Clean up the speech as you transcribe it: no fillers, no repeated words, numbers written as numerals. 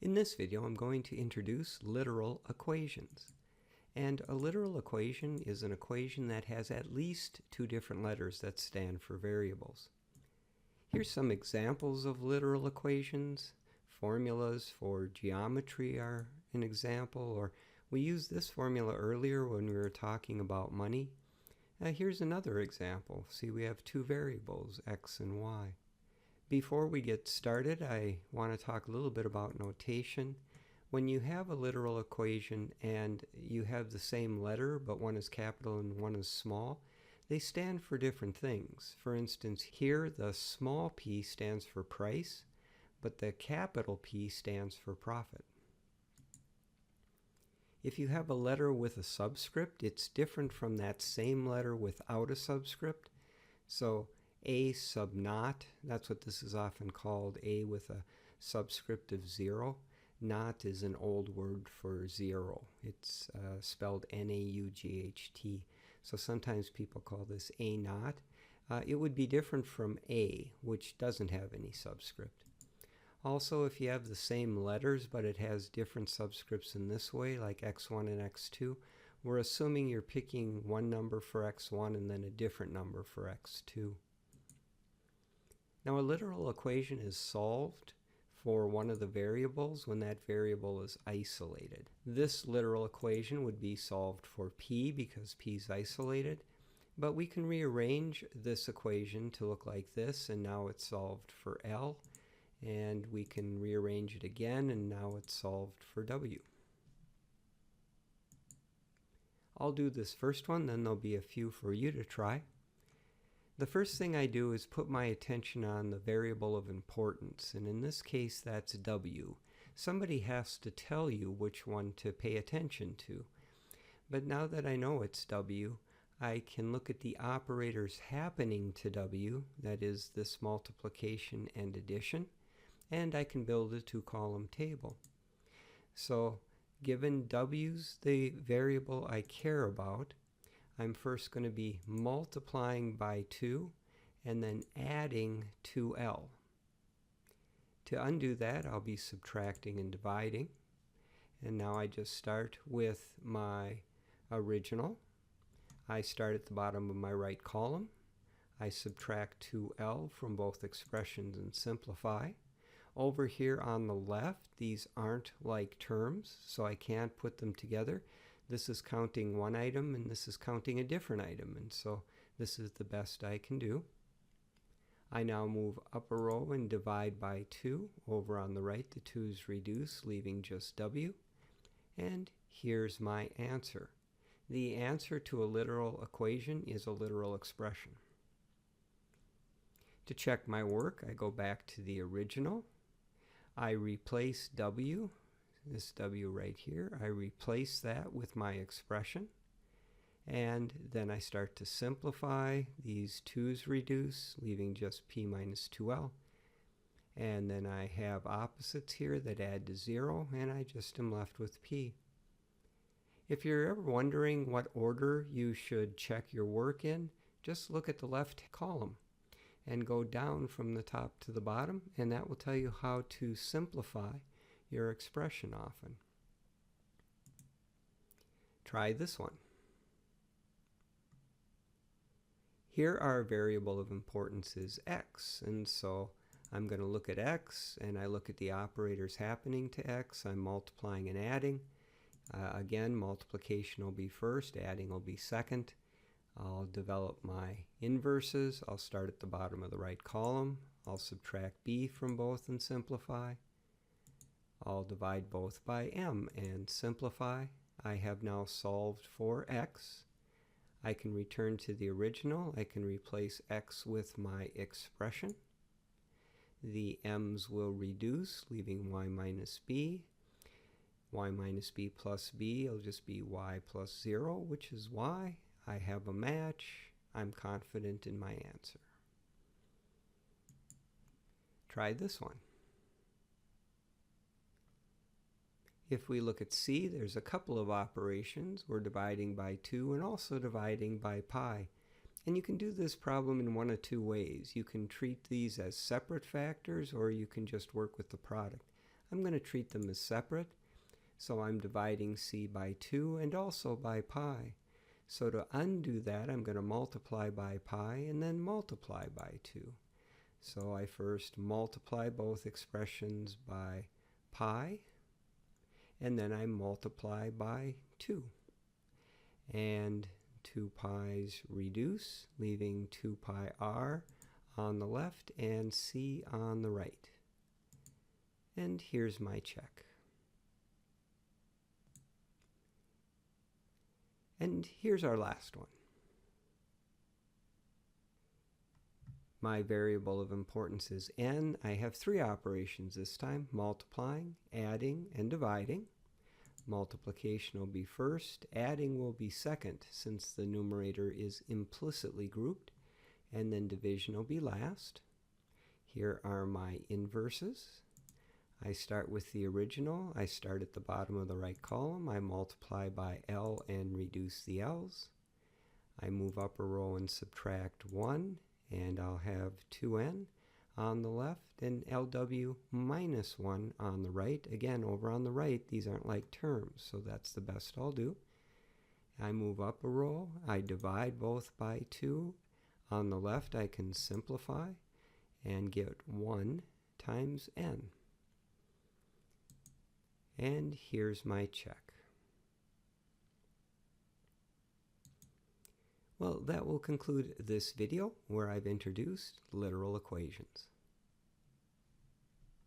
In this video, I'm going to introduce literal equations. And a literal equation is an equation that has at least two different letters that stand for variables. Here's some examples of literal equations. Formulas for geometry are an example, or we used this formula earlier when we were talking about money. Here's another example. See, we have two variables, x and y. Before we get started, I want to talk a little bit about notation. When you have a literal equation and you have the same letter, but one is capital and one is small, they stand for different things. For instance, here the small p stands for price, but the capital P stands for profit. If you have a letter with a subscript, it's different from that same letter without a subscript. So A sub naught, that's what this is often called, A with a subscript of 0. Naught is an old word for zero. It's spelled N-A-U-G-H-T. So sometimes people call this A naught. It would be different from A, which doesn't have any subscript. Also, if you have the same letters, but it has different subscripts in this way, like x1 and x2, we're assuming you're picking one number for x1 and then a different number for x2. Now, a literal equation is solved for one of the variables when that variable is isolated. This literal equation would be solved for p because p is isolated, but we can rearrange this equation to look like this, and now it's solved for L, and we can rearrange it again, and now it's solved for W. I'll do this first one, then there'll be a few for you to try. The first thing I do is put my attention on the variable of importance, and in this case that's W. Somebody has to tell you which one to pay attention to. But now that I know it's W, I can look at the operators happening to W, that is this multiplication and addition, and I can build a two-column table. So given W's the variable I care about, I'm first going to be multiplying by 2 and then adding 2L. To undo that, I'll be subtracting and dividing. And now I just start with my original. I start at the bottom of my right column. I subtract 2L from both expressions and simplify. Over here on the left, these aren't like terms, so I can't put them together. This is counting one item and this is counting a different item, and so this is the best I can do. I now move up a row and divide by 2. Over on the right, the 2's reduce, leaving just W. And here's my answer. The answer to a literal equation is a literal expression. To check my work, I go back to the original. I replace W, this W right here, I replace that with my expression, and then I start to simplify. These 2's reduce, leaving just p minus 2l, and then I have opposites here that add to 0, and I just am left with p. If you're ever wondering what order you should check your work in, just look at the left column and go down from the top to the bottom, and that will tell you how to simplify your expression often. Try this one. Here our variable of importance is x, and so I'm going to look at x, and I look at the operators happening to x. I'm multiplying and adding. Again, multiplication will be first, adding will be second. I'll develop my inverses. I'll start at the bottom of the right column. I'll subtract b from both and simplify. I'll divide both by m and simplify. I have now solved for x. I can return to the original. I can replace x with my expression. The m's will reduce, leaving y minus b. Y minus b plus b will just be y plus 0, which is y. I have a match. I'm confident in my answer. Try this one. If we look at C, there's a couple of operations. We're dividing by 2 and also dividing by pi. And you can do this problem in one of two ways. You can treat these as separate factors, or you can just work with the product. I'm going to treat them as separate. So I'm dividing c by 2 and also by pi. So to undo that, I'm going to multiply by pi and then multiply by 2. So I first multiply both expressions by pi, and then I multiply by 2. And 2 pi's reduce, leaving 2 pi r on the left and c on the right. And here's my check. And here's our last one. My variable of importance is n. I have 3 operations this time: multiplying, adding, and dividing. Multiplication will be first, adding will be second since the numerator is implicitly grouped, and then division will be last. Here are my inverses. I start with the original. I start at the bottom of the right column. I multiply by L and reduce the L's. I move up a row and subtract 1, and I'll have 2n on the left and LW minus 1 on the right. Again, over on the right, these aren't like terms, so that's the best I'll do. I move up a row. I divide both by 2. On the left, I can simplify and get 1 times n. And here's my check. Well, that will conclude this video where I've introduced literal equations.